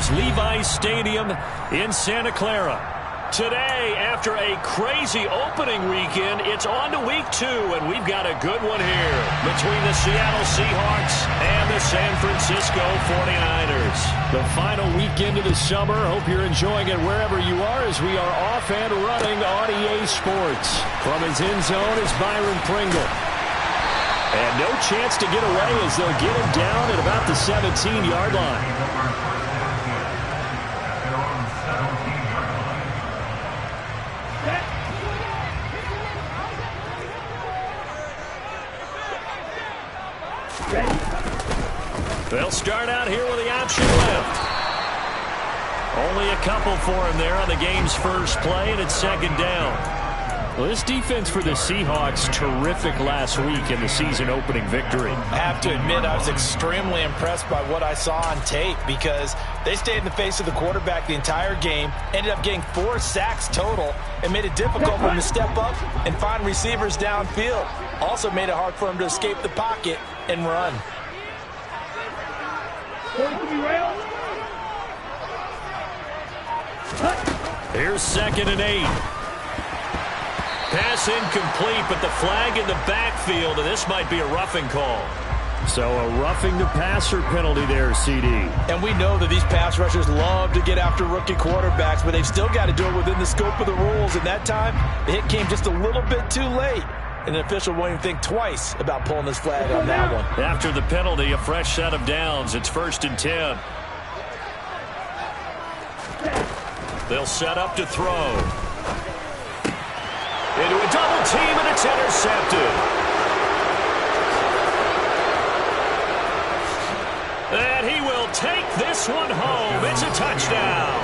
It's Levi's Stadium in Santa Clara. Today, after a crazy opening weekend, it's on to week 2, and we've got a good one here between the Seattle Seahawks and the San Francisco 49ers. The final weekend of the summer. Hope you're enjoying it wherever you are as we are off and running on EA Sports. From his end zone is Byron Pringle. And no chance to get away as they'll get him down at about the 17-yard line. They'll start out here with the option left. Only a couple for him there on the game's first play, and it's second down. Well, this defense for the Seahawks, terrific last week in the season-opening victory. I have to admit, I was extremely impressed by what I saw on tape because they stayed in the face of the quarterback the entire game, ended up getting 4 sacks total, and made it difficult for him to step up and find receivers downfield. Also made it hard for him to escape the pocket and run. Here's 2nd and 8. Pass incomplete, but the flag in the backfield, and this might be a roughing call. So a roughing the passer penalty there, CD. And we know that these pass rushers love to get after rookie quarterbacks, but they've still got to do it within the scope of the rules. And that time, the hit came just a little bit too late. And the official won't even think twice about pulling this flag on that one. After the penalty, a fresh set of downs. It's 1st and 10. They'll set up to throw. Into a double team, and it's intercepted. And he will take this one home. It's a touchdown.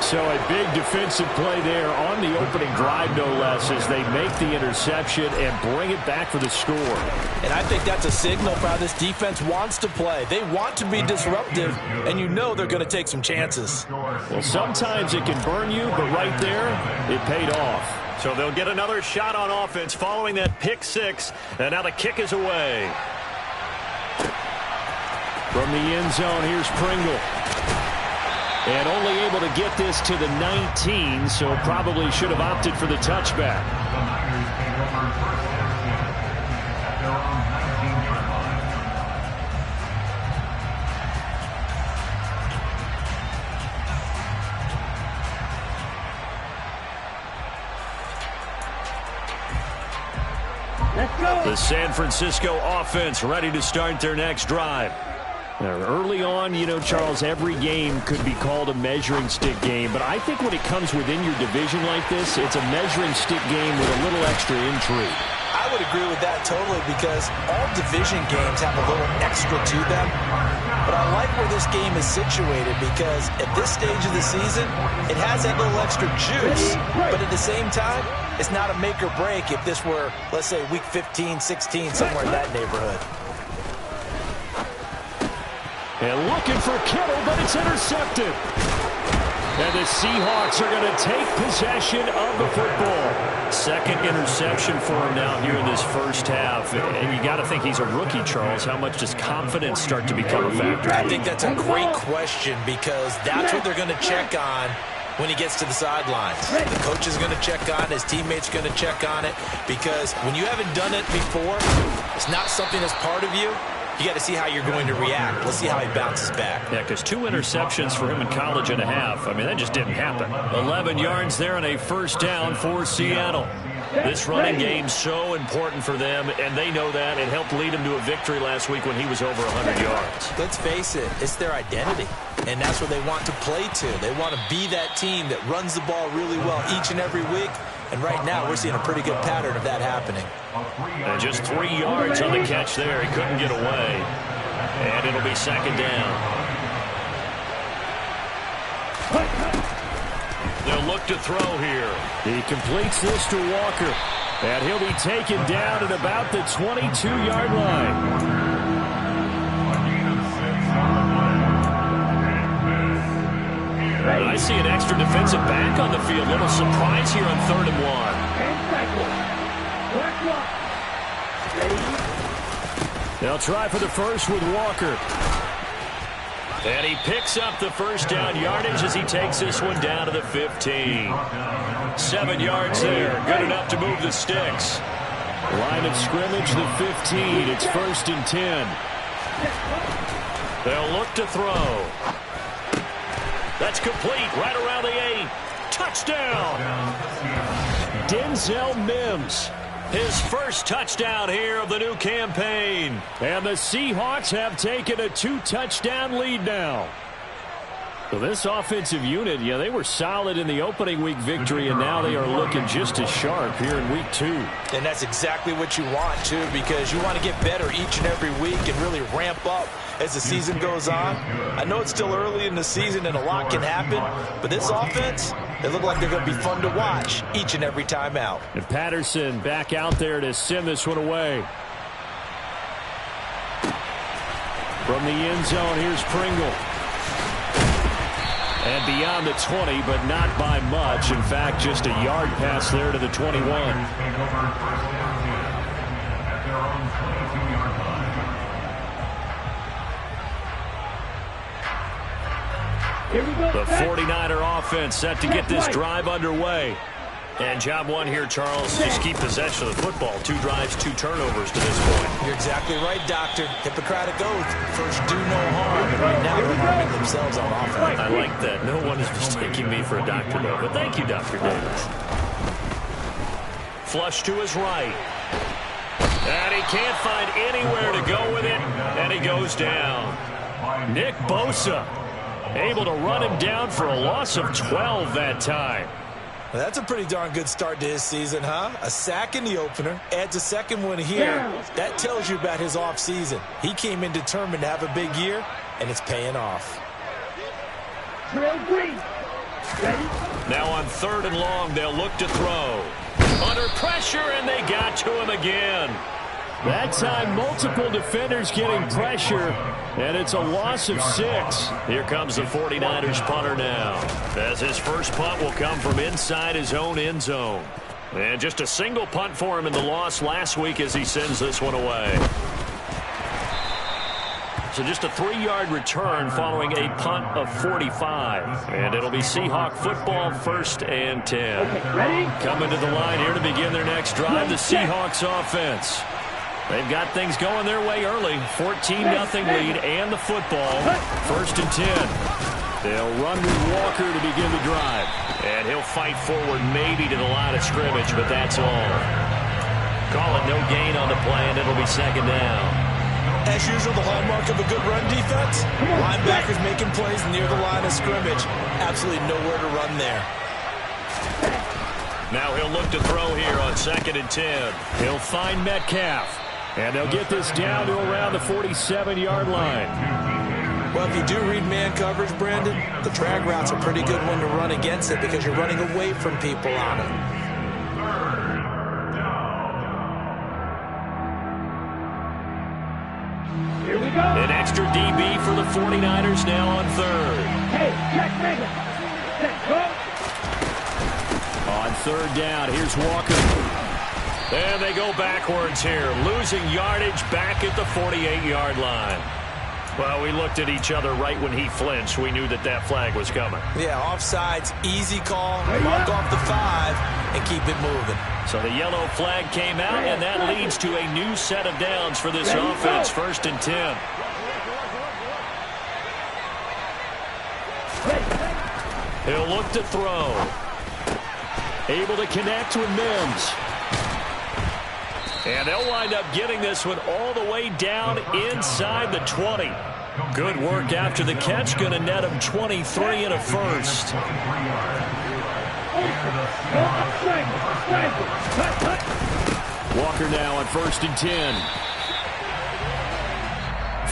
So a big defensive play there on the opening drive, no less, as they make the interception and bring it back for the score. And I think that's a signal for how this defense wants to play. They want to be disruptive, and you know they're going to take some chances. Well, sometimes it can burn you, but right there, it paid off. So they'll get another shot on offense following that pick 6, and now the kick is away. From the end zone, here's Pringle. And only able to get this to the 19, so probably should have opted for the touchback. Let's go. The San Francisco offense ready to start their next drive. Early on, you know, Charles, every game could be called a measuring stick game, but I think when it comes within your division like this, it's a measuring stick game with a little extra intrigue. I would agree with that totally because all division games have a little extra to them. But I like where this game is situated because at this stage of the season, it has that little extra juice. But at the same time, it's not a make or break if this were, let's say, week 15, 16, somewhere in that neighborhood. And looking for Kittle, but it's intercepted. And the Seahawks are going to take possession of the football. Second interception for him now here in this first half. And you got to think he's a rookie, Charles. How much does confidence start to become a factor? I think that's a great question because that's what they're going to check on when he gets to the sidelines. The coach is going to check on it. His teammates are going to check on it because when you haven't done it before, it's not something that's part of you. You got to see how you're going to react. Let's see how he bounces back. Yeah, because 2 interceptions for him in college and a half. I mean, that just didn't happen. 11 yards there and a first down for Seattle. This running game so important for them, and they know that. It helped lead him to a victory last week when he was over 100 yards. Let's face it, it's their identity, and that's what they want to play to. They want to be that team that runs the ball really well each and every week, and right now we're seeing a pretty good pattern of that happening. And just 3 yards on the catch there. He couldn't get away, and it'll be second down. They'll look to throw here. He completes this to Walker. And he'll be taken down at about the 22-yard line. I see an extra defensive back on the field. Little surprise here on 3rd and 1. They'll try for the first with Walker. And he picks up the first down yardage as he takes this one down to the 15. 7 yards there. Good enough to move the sticks. Line of scrimmage, the 15. It's 1st and 10. They'll look to throw. That's complete right around the 8. Touchdown. Denzel Mims. His first touchdown here of the new campaign. And the Seahawks have taken a 2-touchdown lead now. So this offensive unit, yeah, they were solid in the opening week victory, and now they are looking just as sharp here in week 2. And that's exactly what you want, too, because you want to get better each and every week and really ramp up as the season goes on. I know it's still early in the season and a lot can happen, but this offense, they look like they're going to be fun to watch each and every time out. And Patterson back out there to send this one away. From the end zone, here's Pringle. And beyond the 20, but not by much. In fact, just a yard pass there to the 21. The 49er offense set to get this drive underway. And job one here, Charles, just keep possession of the football. 2 drives, 2 turnovers to this point. You're exactly right, Doctor. Hippocratic oath. First, do no harm. And right now, they're harming themselves on offense. I like that. No one is mistaking me for a doctor, though. But thank you, Dr. Davis. Flush to his right. And he can't find anywhere to go with it. And he goes down. Nick Bosa able to run him down for a loss of 12 that time. Well, that's a pretty darn good start to his season, huh? A sack in the opener, adds a second one here. That tells you about his offseason. He came in determined to have a big year, and it's paying off. Now on 3rd and long, they'll look to throw. Under pressure, and they got to him again. That time, multiple defenders getting pressure, and it's a loss of 6. Here comes the 49ers punter now, as his first punt will come from inside his own end zone. And just a single punt for him in the loss last week as he sends this one away. So just a 3-yard return following a punt of 45. And it'll be Seahawk football, 1st and 10. Coming to the line here to begin their next drive, the Seahawks offense. They've got things going their way early. 14-0 lead and the football. 1st and 10. They'll run with Walker to begin the drive. And he'll fight forward maybe to the line of scrimmage, but that's all. Call it no gain on the play, and it'll be 2nd down. As usual, the hallmark of a good run defense, linebackers making plays near the line of scrimmage. Absolutely nowhere to run there. Now he'll look to throw here on 2nd and 10. He'll find Metcalf. And they'll get this down to around the 47-yard line. Well, if you do read man coverage, Brandon, the drag route's a pretty good one to run against it because you're running away from people on it. Here we go. An extra DB for the 49ers now on 3rd. Hey, Jack Rager. Let's go. On 3rd down, here's Walker. And they go backwards here, losing yardage back at the 48-yard line. Well, we looked at each other right when he flinched. We knew that that flag was coming. Yeah, offsides, easy call, mark off the 5, and keep it moving. So the yellow flag came out, and that leads to a new set of downs for this offense, 1st and 10. He'll look to throw. Able to connect with Mims. And they'll wind up getting this one all the way down inside the 20. Good work after the catch. Going to net him 23 and a first. Walker now on 1st and 10.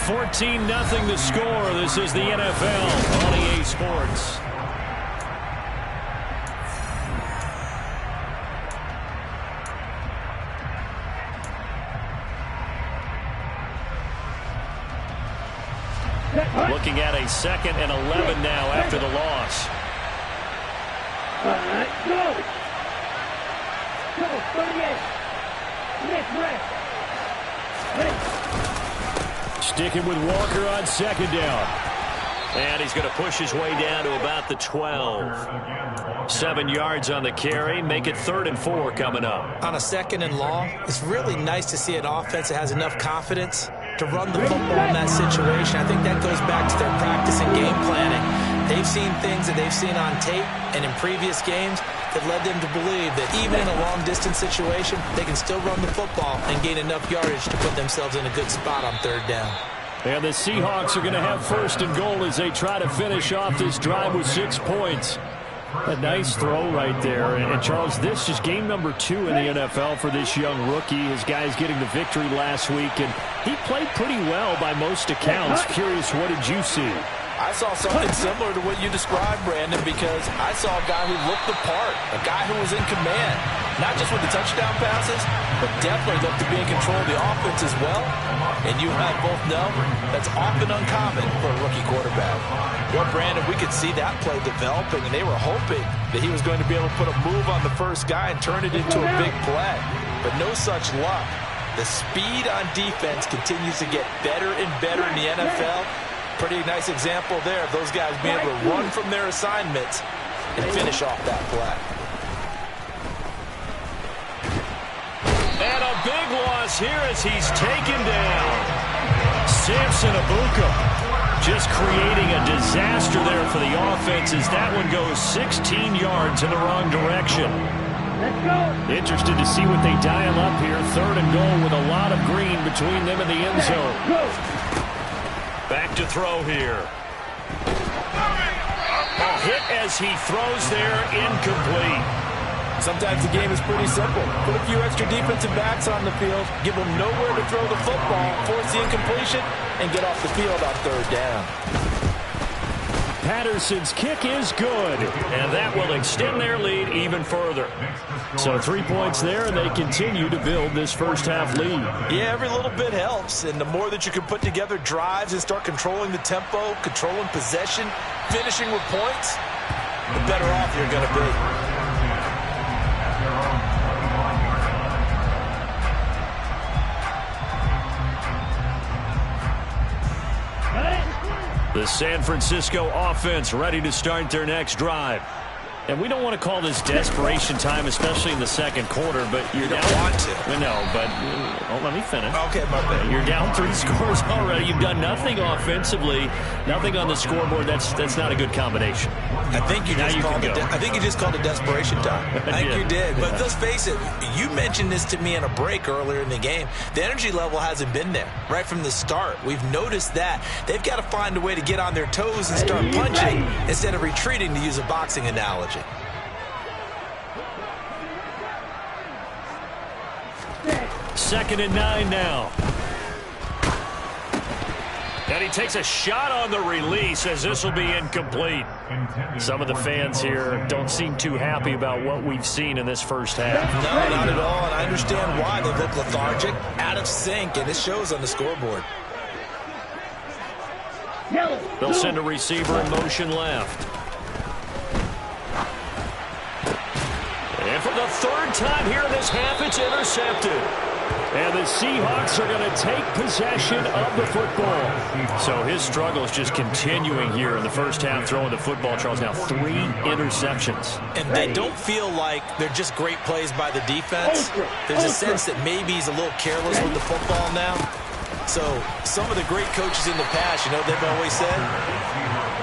14-0 the score. This is the NFL on EA Sports. Looking at a 2nd and 11 now after the loss. Go! Go, 38. Next rest. Sticking with Walker on 2nd down. And he's going to push his way down to about the 12. 7 yards on the carry. Make it 3rd and 4 coming up. On a 2nd and long, it's really nice to see an offense that has enough confidence to run the football in that situation. I think that goes back to their practice and game planning. They've seen things that they've seen on tape and in previous games that led them to believe that even in a long-distance situation, they can still run the football and gain enough yardage to put themselves in a good spot on 3rd down. And the Seahawks are going to have 1st and goal as they try to finish off this drive with 6 points. A nice throw right there. And Charles, this is game number 2 in the NFL for this young rookie. His guys getting the victory last week, and he played pretty well by most accounts. Curious, what did you see? I saw something similar to what you described, Brandon, because I saw a guy who looked the part, a guy who was in command, not just with the touchdown passes, but definitely looked to be in control of the offense as well. And you and I both know that's often uncommon for a rookie quarterback. Well, Brandon, we could see that play developing, and they were hoping that he was going to be able to put a move on the first guy and turn it into a big play. But no such luck. The speed on defense continues to get better and better in the NFL. Pretty nice example there of those guys being able to run from their assignments and finish off that play. And a big loss here as he's taken down. Samson Abuka just creating a disaster there for the offense as that one goes 16 yards in the wrong direction. Let's go. Interested to see what they dial up here. 3rd and goal with a lot of green between them and the end zone. Go. Back to throw here. A hit as he throws there, incomplete. Sometimes the game is pretty simple. Put a few extra defensive backs on the field, give them nowhere to throw the football, force the incompletion, and get off the field on 3rd down. Patterson's kick is good, and that will extend their lead even further. So 3 points there, and they continue to build this first half lead. Yeah, every little bit helps, and the more that you can put together drives and start controlling the tempo, controlling possession, finishing with points, the better off you're going to be. The San Francisco offense ready to start their next drive. And we don't want to call this desperation time, especially in the 2nd quarter, but you're down. You don't want to. No, but let me finish. Okay, my bad. You're down 3 scores already. You've done nothing offensively, nothing on the scoreboard. That's not a good combination. I think you just called it desperation time. I think you did. But let's face it, you mentioned this to me in a break earlier in the game. The energy level hasn't been there right from the start. We've noticed that. They've got to find a way to get on their toes and start punching instead of retreating, to use a boxing analogy. 2nd and 9 now. And he takes a shot on the release as this will be incomplete. Some of the fans here don't seem too happy about what we've seen in this first half. No, not at all, and I understand why. They look lethargic, out of sync, and it shows on the scoreboard. They'll send a receiver in motion left. And for the 3rd time here in this half, it's intercepted. And the Seahawks are going to take possession of the football. So his struggle is just continuing here in the first half, throwing the football. Charles, now 3 interceptions. And they don't feel like they're just great plays by the defense. There's a sense that maybe he's a little careless with the football now. So some of the great coaches in the past, they've always said,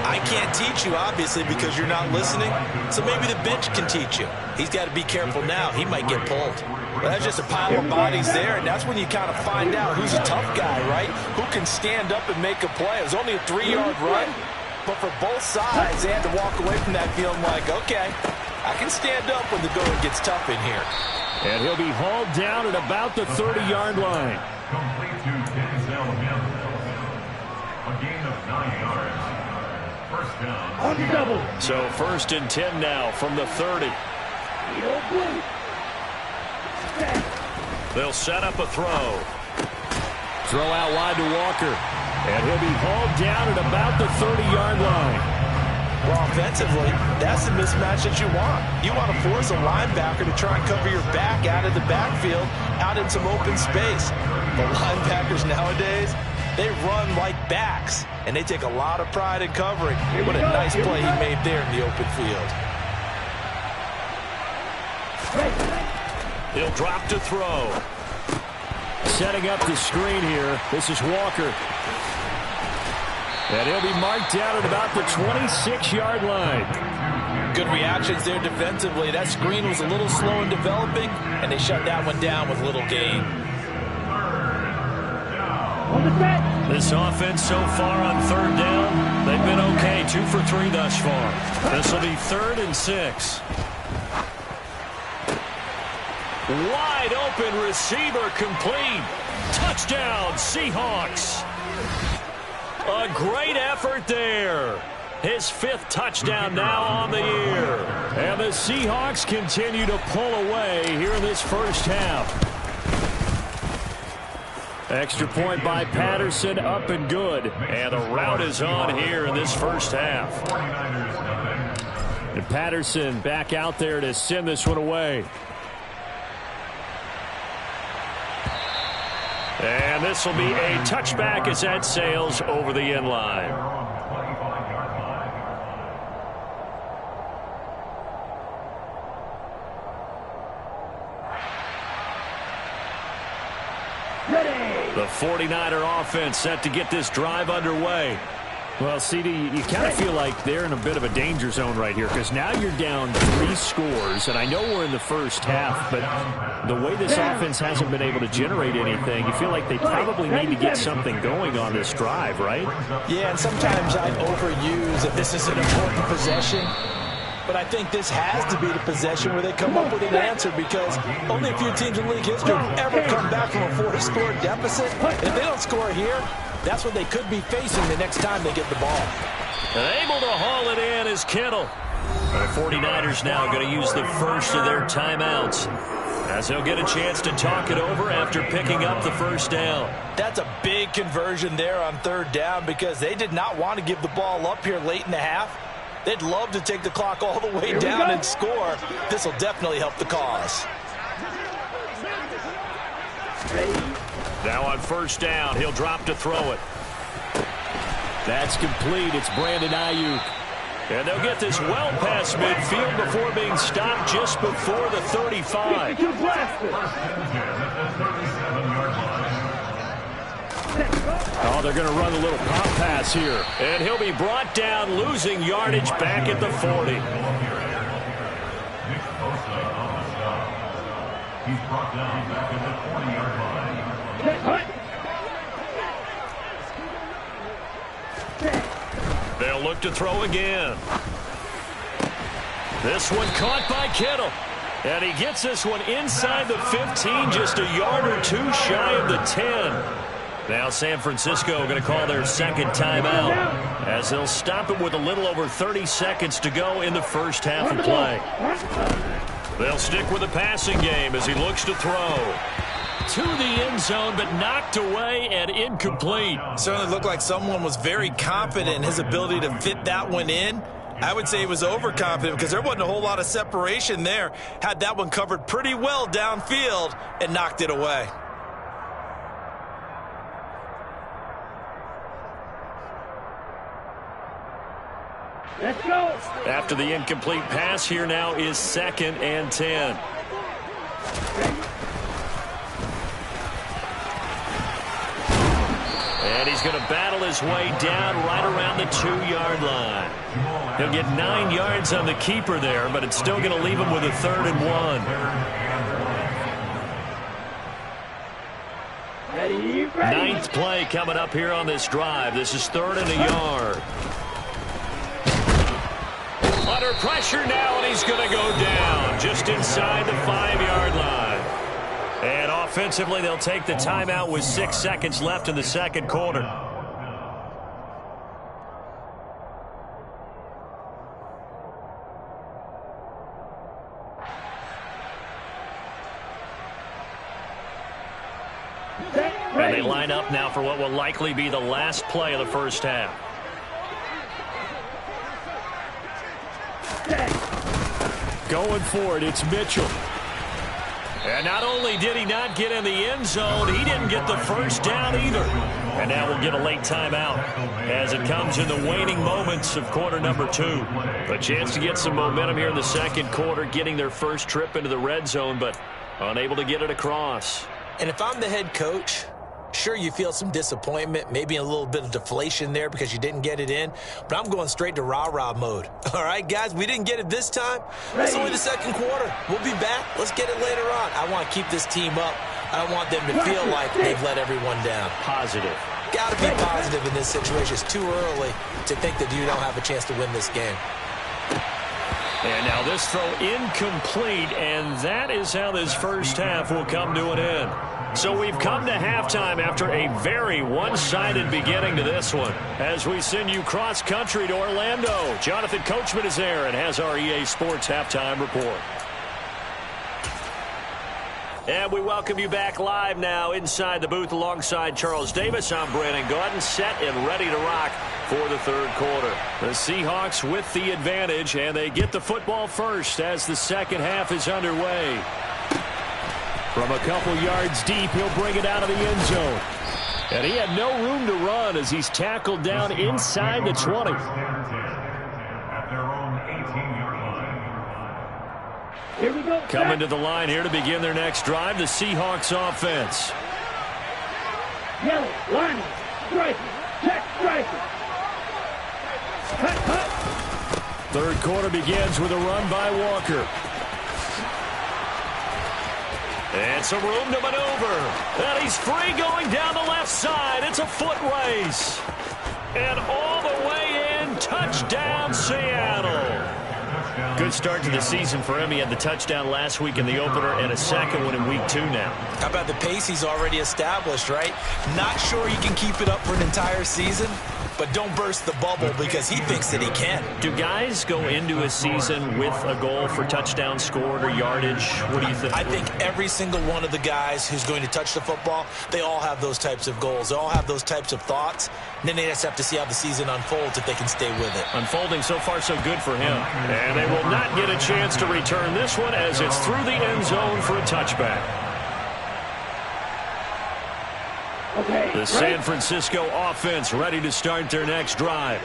I can't teach you, obviously, because you're not listening. So maybe the bench can teach you. He's got to be careful now. He might get pulled. But that's just a pile of bodies there, and that's when you kind of find out who's a tough guy, right? Who can stand up and make a play. It was only a 3-yard run, but for both sides, they had to walk away from that feeling like, okay, I can stand up when the going gets tough in here. And he'll be hauled down at about the 30-yard line. Complete to Denzel Mims. A gain of 9 yards. First down. On the double. So 1st and 10 now from the 30. They'll set up a throw. Throw out wide to Walker. And he'll be hauled down at about the 30-yard line. Well, offensively, that's the mismatch that you want. You want to force a linebacker to try and cover your back out of the backfield, out in some open space. But linebackers nowadays, They run like backs, and they take a lot of pride in covering. What a nice play he made there in the open field. He'll drop to throw. Setting up the screen here. This is Walker. And he'll be marked down at about the 26-yard line. Good reactions there defensively. That screen was a little slow in developing, and they shut that one down with little gain. This offense so far on third down, they've been okay. 2 for 3 thus far. This will be 3rd and 6. Wide open receiver complete. Touchdown, Seahawks. A great effort there. His 5th touchdown now on the year. And the Seahawks continue to pull away here in this first half. Extra point by Patterson, up and good. And the route is on here in this first half. And Patterson back out there to send this one away. And this will be a touchback as that sails over the end line. The 49er offense set to get this drive underway. Well, CD, you kind of feel like they're in a bit of a danger zone right here because now you're down 3 scores, and I know we're in the first half, but the way this offense hasn't been able to generate anything, you feel like they probably need to get something going on this drive, right? Yeah, and sometimes I overuse that this is an important possession, but I think this has to be the possession where they come up with an answer because only a few teams in league history have ever come back from a 4-score deficit. And if they don't score here, that's what they could be facing the next time they get the ball. And able to haul it in is Kittle. The 49ers now going to use the first of their timeouts as they'll get a chance to talk it over after picking up the first down. That's a big conversion there on 3rd down because they did not want to give the ball up here late in the half. They'd love to take the clock all the way down and score. This will definitely help the cause. Now on 1st down, he'll drop to throw it. That's complete. It's Brandon Ayuk. And they'll get this well past midfield before being stopped just before the 35. Oh, they're going to run a little pop pass here. And he'll be brought down, losing yardage back at the 40. He's brought down back at the 40-yard line. They'll look to throw again. This one caught by Kittle. And he gets this one inside the 15, just a yard or 2 shy of the 10. Now San Francisco going to call their 2nd timeout as they'll stop it with a little over 30 seconds to go in the first half of play. They'll stick with the passing game as he looks to throw. To the end zone, but knocked away and incomplete. Certainly looked like someone was very confident in his ability to fit that one in. I would say he was overconfident because there wasn't a whole lot of separation there. Had that one covered pretty well downfield and knocked it away. Let's go. After the incomplete pass, here now is 2nd and 10. And he's going to battle his way down right around the 2-yard line. He'll get 9 yards on the keeper there, but it's still going to leave him with a 3rd and 1. Ready. 9th play coming up here on this drive. This is 3rd and a yard. Under pressure now, and he's going to go down just inside the 5-yard line. And offensively, they'll take the timeout with 6 seconds left in the 2nd quarter. And they line up now for what will likely be the last play of the first half. Going for it, it's Mitchell. And not only did he not get in the end zone, he didn't get the first down either. And now we'll get a late timeout as it comes in the waning moments of quarter number 2. A chance to get some momentum here in the second quarter, getting their first trip into the red zone, but unable to get it across. And if I'm the head coach, sure, you feel some disappointment, maybe a little bit of deflation there because you didn't get it in, but I'm going straight to rah-rah mode. All right, guys, we didn't get it this time. It's only the second quarter. We'll be back. Let's get it later on. I want to keep this team up. I don't want them to feel like they've let everyone down. Positive. Got to be positive in this situation. It's too early to think that you don't have a chance to win this game. And now this throw incomplete, and that is how this first half will come to an end. So we've come to halftime after a very one-sided beginning to this one. As we send you cross-country to Orlando, Jonathan Coachman is there and has our EA Sports halftime report. And we welcome you back live now inside the booth alongside Charles Davis. I'm Brandon Gaudin, set and ready to rock for the third quarter. The Seahawks with the advantage, and they get the football first as the second half is underway. From a couple yards deep, he'll bring it out of the end zone. And he had no room to run as he's tackled down inside the 20. At their own 18-yard line. Here we go. Coming to the line here to begin their next drive, the Seahawks offense. Yellow, line, striker, check, striker. Cut, cut. Third quarter begins with a run by Walker. And some room to maneuver. And he's free going down the left side. It's a foot race. And all the way in, touchdown Seattle. Good start to the season for him. He had the touchdown last week in the opener and a second one in week 2 now. How about the pace he's already established, right? Not sure he can keep it up for an entire season, but don't burst the bubble because he thinks that he can. Do guys go into a season with a goal for touchdown scored or yardage? What do you think? I think every single one of the guys who's going to touch the football, they all have those types of goals. They all have those types of thoughts. And then they just have to see how the season unfolds if they can stay with it. Unfolding so far so good for him. And they will not get a chance to return this one as it's through the end zone for a touchback. Okay. The San Francisco offense ready to start their next drive.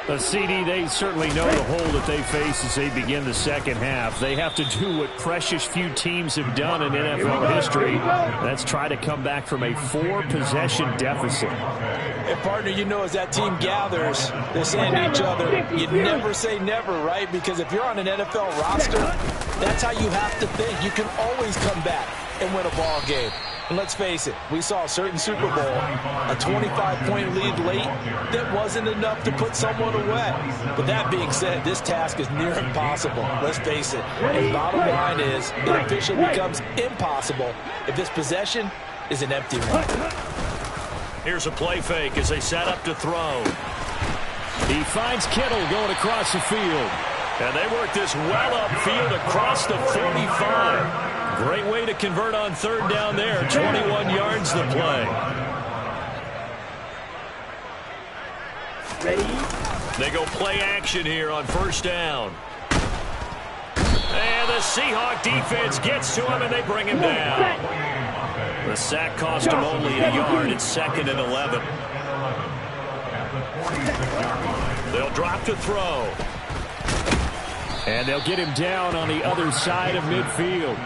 The CD, they certainly know the hole that they face as they begin the second half. They have to do what precious few teams have done in NFL history. That's try to come back from a 4-possession deficit. And, partner, you know, as that team gathers, they're saying to each other, you never say never, right? Because if you're on an NFL roster, that's how you have to think. You can always come back and win a ball game. And let's face it, we saw a certain Super Bowl, a 25-point lead late that wasn't enough to put someone away. But that being said, this task is near impossible. Let's face it. And bottom line is, it officially becomes impossible if this possession is an empty one. Here's a play fake as they set up to throw. He finds Kittle going across the field. And they work this well upfield across the 45. Great way to convert on third down there. 21 yards the play. Ready? They go play action here on first down. And the Seahawk defense gets to him, and they bring him down. The sack cost him only a yard. It's 2nd and 11. They'll drop to throw. And they'll get him down on the other side of midfield.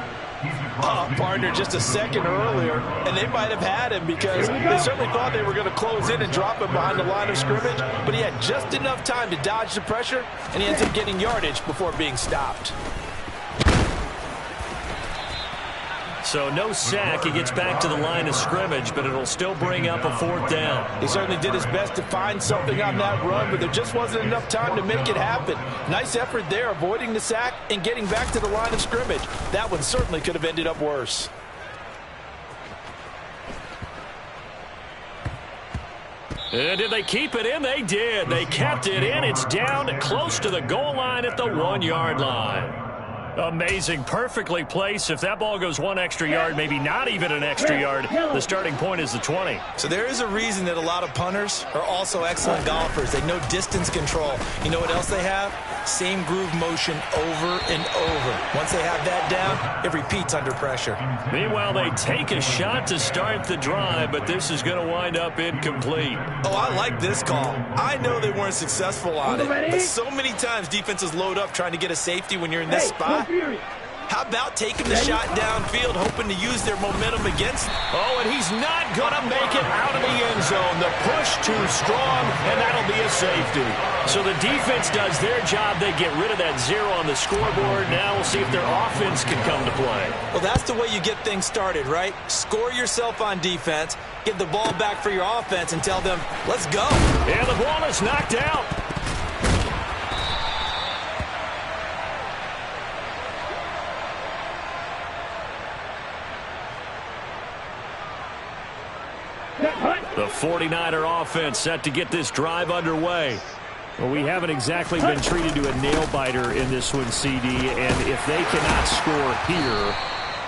Partner, just a second earlier, and they might have had him because they certainly thought they were going to close in and drop him behind the line of scrimmage, but he had just enough time to dodge the pressure, and he ends up getting yardage before being stopped. So no sack. He gets back to the line of scrimmage, but it'll still bring up a 4th down. He certainly did his best to find something on that run, but there just wasn't enough time to make it happen. Nice effort there, avoiding the sack and getting back to the line of scrimmage. That one certainly could have ended up worse. And did they keep it in? They did. They kept it in. It's down close to the goal line at the 1-yard line. Amazing. Perfectly placed. If that ball goes one extra yard, maybe not even an extra yard, the starting point is the 20. So there is a reason that a lot of punters are also excellent golfers. They know distance control. You know what else they have? Same groove motion over and over. Once they have that down, it repeats under pressure. Meanwhile, they take a shot to start the drive, but this is going to wind up incomplete. Oh, I like this call. I know they weren't successful on it, but so many times defenses load up trying to get a safety when you're in this spot. How about taking the shot downfield, hoping to use their momentum against them? Oh, and he's not going to make it out of the end zone. The push too strong, and that'll be a safety. So the defense does their job. They get rid of that 0 on the scoreboard. Now we'll see if their offense can come to play. Well, that's the way you get things started, right? Score yourself on defense, give the ball back for your offense, and tell them, let's go. And the ball is knocked out. The 49er offense set to get this drive underway. Well, we haven't exactly been treated to a nail-biter in this one, CD, and if they cannot score here,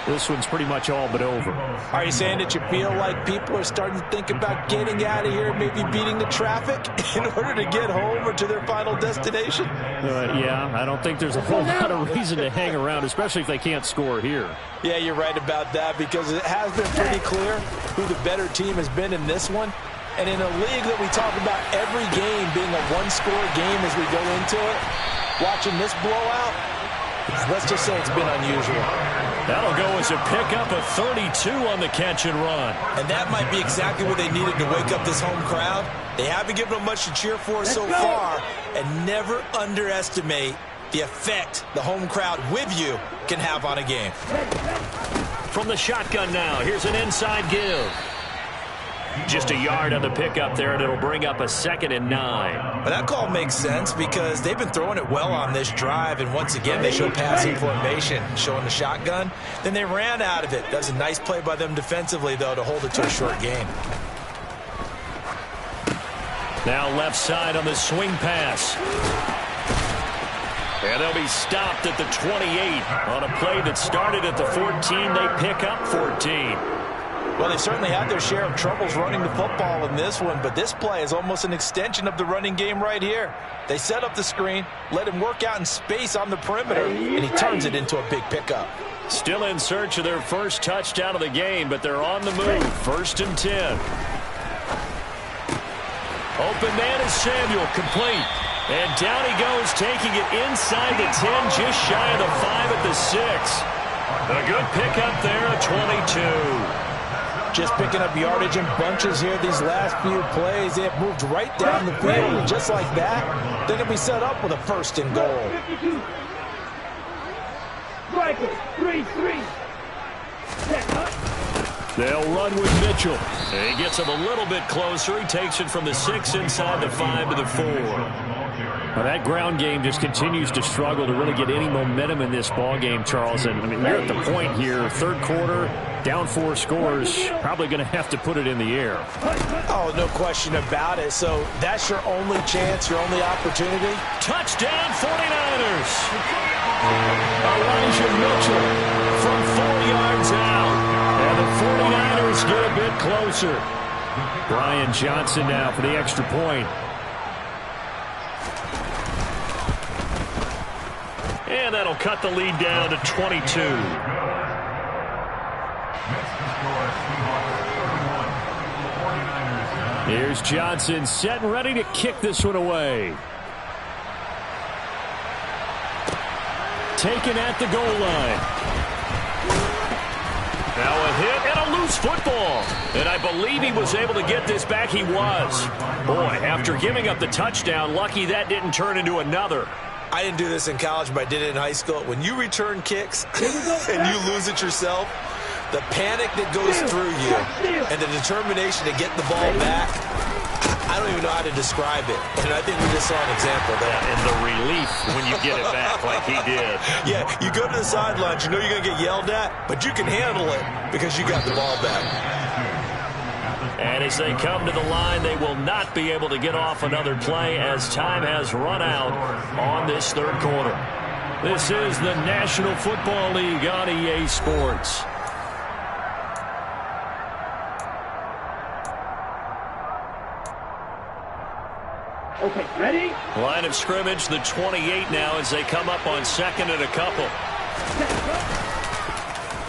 this one's pretty much all but over. Are you saying that you feel like people are starting to think about getting out of here, maybe beating the traffic in order to get home or to their final destination? Yeah, I don't think there's a whole lot of reason to hang around, especially if they can't score here. Yeah, you're right about that, because it has been pretty clear who the better team has been in this one. And in a league that we talk about every game being a one-score game as we go into it, watching this blowout, let's just say it's been unusual. That'll go as a pickup of 32 on the catch and run. And that might be exactly what they needed to wake up this home crowd. They haven't given them much to cheer for so far, and never underestimate the effect the home crowd with you can have on a game. From the shotgun now, here's an inside give. Just a yard on the pickup there, and it'll bring up a 2nd and 9. But that call makes sense because they've been throwing it well on this drive, and once again they show passing formation, showing the shotgun. Then they ran out of it. That's a nice play by them defensively, though, to hold it to a short gain. Now left side on the swing pass. And they'll be stopped at the 28 on a play that started at the 14. They pick up 14. Well, they certainly had their share of troubles running the football in this one, but this play is almost an extension of the running game right here. They set up the screen, let him work out in space on the perimeter, and he turns it into a big pickup. Still in search of their first touchdown of the game, but they're on the move. 1st and 10. Open man is Samuel, complete. And down he goes, taking it inside the 10, just shy of the 5 at the 6. A good pickup there, a 22. Just picking up yardage in bunches here these last few plays. They have moved right down the field, and just like that, they're going to be set up with a 1st and goal. 52. Striker, 3-3. They'll run with Mitchell. And he gets him a little bit closer. He takes it from the 6 inside the 5 to the 4. Well, that ground game just continues to struggle to really get any momentum in this ball game, Charles. And I mean, you're at the point here, 3rd quarter, down 4 scores, probably going to have to put it in the air. Oh, no question about it. So that's your only chance, your only opportunity. Touchdown 49ers. Elijah Mitchell from 4 yards out. And the 49ers get a bit closer. Brian Johnson now for the extra point. And that'll cut the lead down to 22. Here's Johnson set and ready to kick this one away. Taken at the goal line. Now a hit and a loose football. And I believe he was able to get this back. He was. Boy, after giving up the touchdown, lucky that didn't turn into another. I didn't do this in college, but I did it in high school. When you return kicks and you lose it yourself, the panic that goes through you and the determination to get the ball back, I don't even know how to describe it. And I think we just saw an example of that. And the relief when you get it back like he did. Yeah, you go to the sidelines, you know you're going to get yelled at, but you can handle it because you got the ball back. And as they come to the line, they will not be able to get off another play as time has run out on this 3rd quarter. This is the National Football League on EA Sports. Okay, ready? Line of scrimmage, the 28 now as they come up on second and a couple.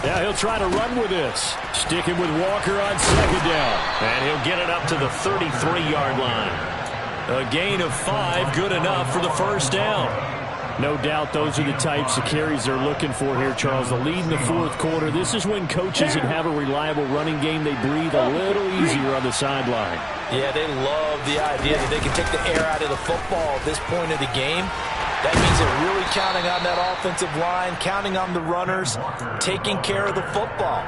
Yeah, he'll try to run with this. Sticking with Walker on second down. And he'll get it up to the 33-yard line. A gain of 5, good enough for the first down. No doubt those are the types of carries they're looking for here, Charles. The lead in the fourth quarter. This is when coaches that have a reliable running game, they breathe a little easier on the sideline. Yeah, they love the idea that they can take the air out of the football at this point of the game. That means they're really counting on that offensive line, counting on the runners, taking care of the football.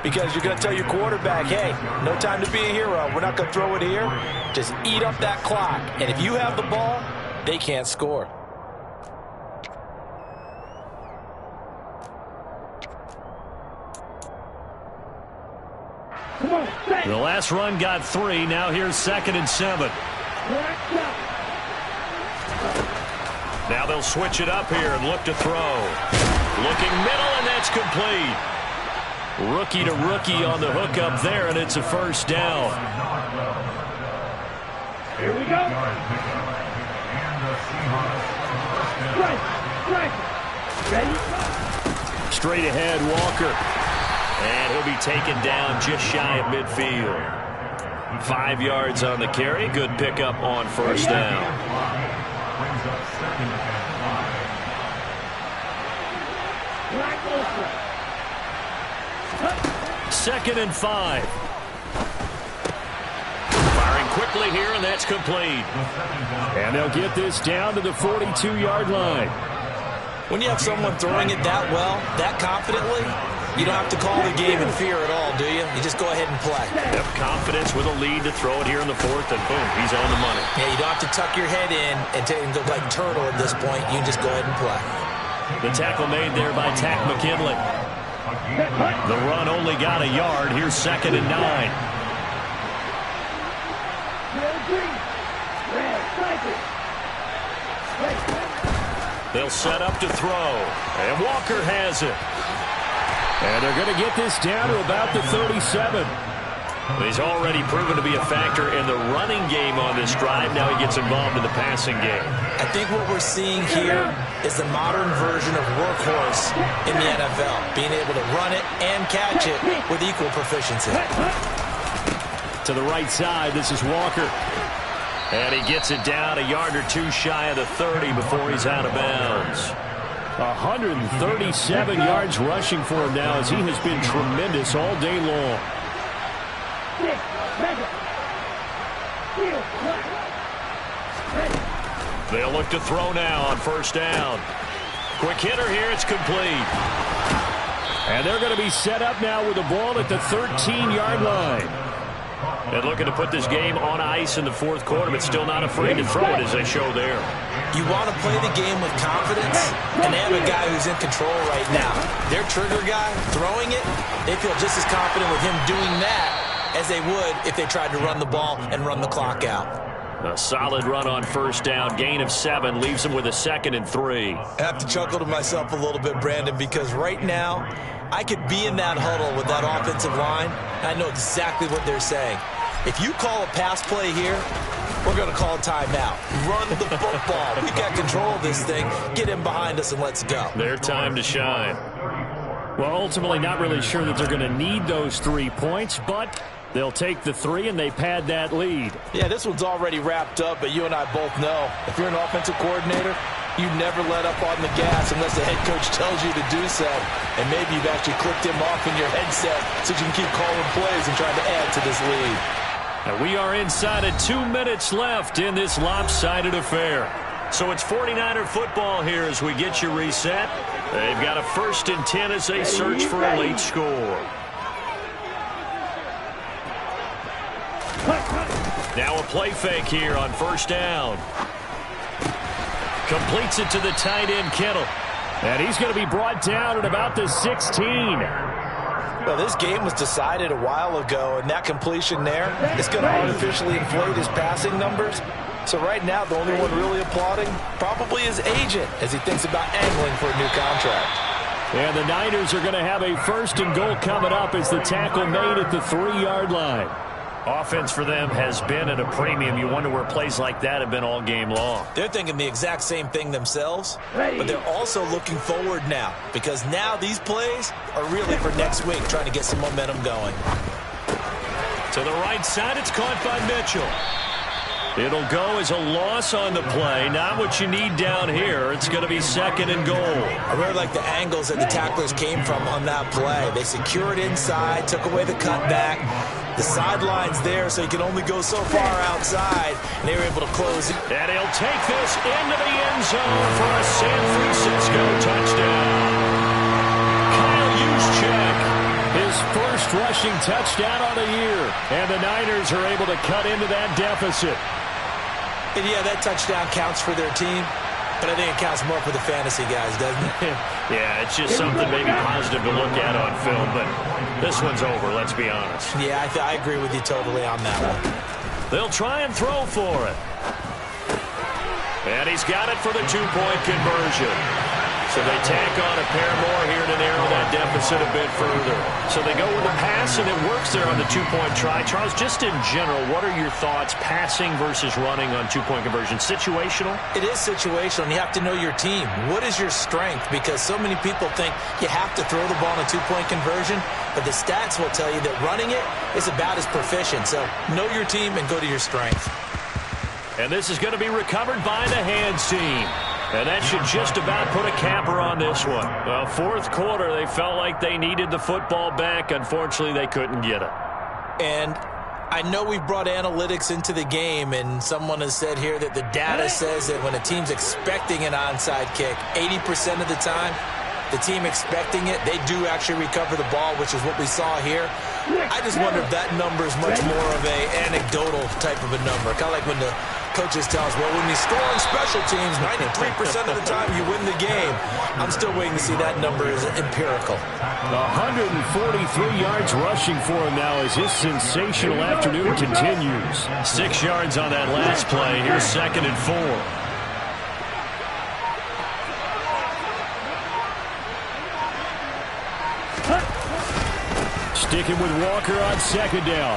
Because you're going to tell your quarterback, hey, no time to be a hero. We're not going to throw it here. Just eat up that clock. And if you have the ball, they can't score. The last run got 3. Now here's 2nd and 7. Now they'll switch it up here and look to throw. Looking middle, and that's complete. Rookie to rookie on the hook up there, and it's a first down. Here we go. Ready? Straight ahead, Walker. And he'll be taken down just shy of midfield. 5 yards on the carry. Good pickup on first down. Second and 5. Firing quickly here, and that's complete. And they'll get this down to the 42-yard line. When you have someone throwing it that well, that confidently, you don't have to call the game in fear at all, do you? You just go ahead and play. Have confidence with a lead to throw it here in the fourth, and boom, he's on the money. Yeah, you don't have to tuck your head in and go like turtle at this point. You can just go ahead and play. The tackle made there by Tack McKinley. The run only got a yard. Here's 2nd and 9. They'll set up to throw, and Walker has it. And they're going to get this down to about the 37. He's already proven to be a factor in the running game on this drive. Now he gets involved in the passing game. I think what we're seeing here is the modern version of workhorse in the NFL, being able to run it and catch it with equal proficiency. To the right side, this is Walker. And he gets it down a yard or 2 shy of the 30 before he's out of bounds. 137 yards rushing for him now as he has been tremendous all day long. They'll look to throw now on first down. Quick hitter here, it's complete. And they're going to be set up now with the ball at the 13-yard line. And looking to put this game on ice in the fourth quarter, but still not afraid to throw it as they show there. You want to play the game with confidence, and they have a guy who's in control right now. Their trigger guy throwing it, they feel just as confident with him doing that as they would if they tried to run the ball and run the clock out. A solid run on first down. Gain of 7 leaves them with a 2nd and 3. I have to chuckle to myself a little bit, Brandon, because right now I could be in that huddle with that offensive line. I know exactly what they're saying. If you call a pass play here, we're going to call a timeout. Run the football. We've got control of this thing. Get in behind us and let's go. Their time to shine. Well, ultimately not really sure that they're going to need those 3 points, but they'll take the 3 and they pad that lead. Yeah, this one's already wrapped up, but you and I both know if you're an offensive coordinator, you never let up on the gas unless the head coach tells you to do so. And maybe you've actually clicked him off in your headset so you can keep calling plays and trying to add to this lead. And we are inside of 2 minutes left in this lopsided affair. So it's 49er football here as we get you reset. They've got a 1st and 10 as they search for a late score. Now a play fake here on first down. Completes it to the tight end, Kittle. And he's going to be brought down at about the 16. Well, this game was decided a while ago, and that completion there is going to artificially inflate his passing numbers. So right now, the only one really applauding probably his agent as he thinks about angling for a new contract. And the Niners are going to have a 1st and goal coming up as the tackle made at the 3-yard line. Offense for them has been at a premium. You wonder where plays like that have been all game long. They're thinking the exact same thing themselves, but they're also looking forward now because now these plays are really for next week, trying to get some momentum going. To the right side, it's caught by Mitchell. It'll go as a loss on the play. Not what you need down here. It's going to be 2nd and goal. I really like the angles that the tacklers came from on that play. They secured inside, took away the cutback. The sideline's there, so you can only go so far outside, and they were able to close it. And he'll take this into the end zone for a San Francisco touchdown. Kyle Juszczyk, his first rushing touchdown on the year. And the Niners are able to cut into that deficit. And yeah, that touchdown counts for their team, but I think it counts more for the fantasy guys, doesn't it? Yeah, it's just something maybe positive to look at on film, but this one's over, let's be honest. Yeah, I agree with you totally on that one. They'll try and throw for it. And he's got it for the 2-point conversion. So they tack on a pair more here to narrow that deficit a bit further. So they go with a pass, and it works there on the 2-point try. Charles, just in general, what are your thoughts passing versus running on 2-point conversion? Situational? It is situational, and you have to know your team. What is your strength? Because so many people think you have to throw the ball on a 2-point conversion, but the stats will tell you that running it is about as proficient. So know your team and go to your strength. And this is going to be recovered by the hands team. And that should just about put a capper on this one. Well, 4th quarter, they felt like they needed the football back. Unfortunately, they couldn't get it. And I know we've brought analytics into the game, and someone has said here that the data says that when a team's expecting an onside kick, 80% of the time, the team expecting it, they do actually recover the ball, which is what we saw here. I just wonder if that number is much more of a anecdotal type of a number. Kind of like when the coaches tell us, well, when you score on special teams, 93% of the time you win the game. I'm still waiting to see that number is empirical. 143 yards rushing for him now as his sensational afternoon continues. 6 yards on that last play. Here's 2nd and 4. Sticking with Walker on 2nd down.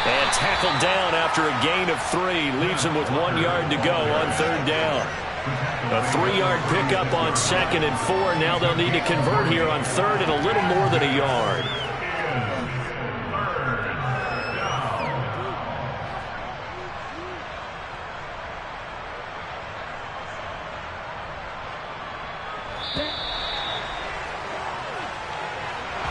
And tackled down after a gain of 3. Leaves him with 1 yard to go on 3rd down. A 3-yard pickup on 2nd and 4. Now they'll need to convert here on 3rd and a little more than a yard.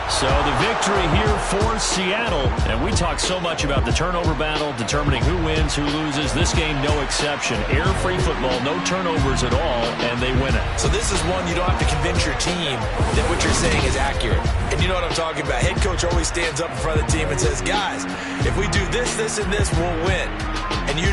So the victory here for Seattle. And we talk so much about the turnover battle, determining who wins, who loses. This game, no exception. Air-free football, no turnovers at all, and they win it. So this is one you don't have to convince your team that what you're saying is accurate. And you know what I'm talking about. Head coach always stands up in front of the team and says, guys, if we do this, this, and this, we'll win. And usually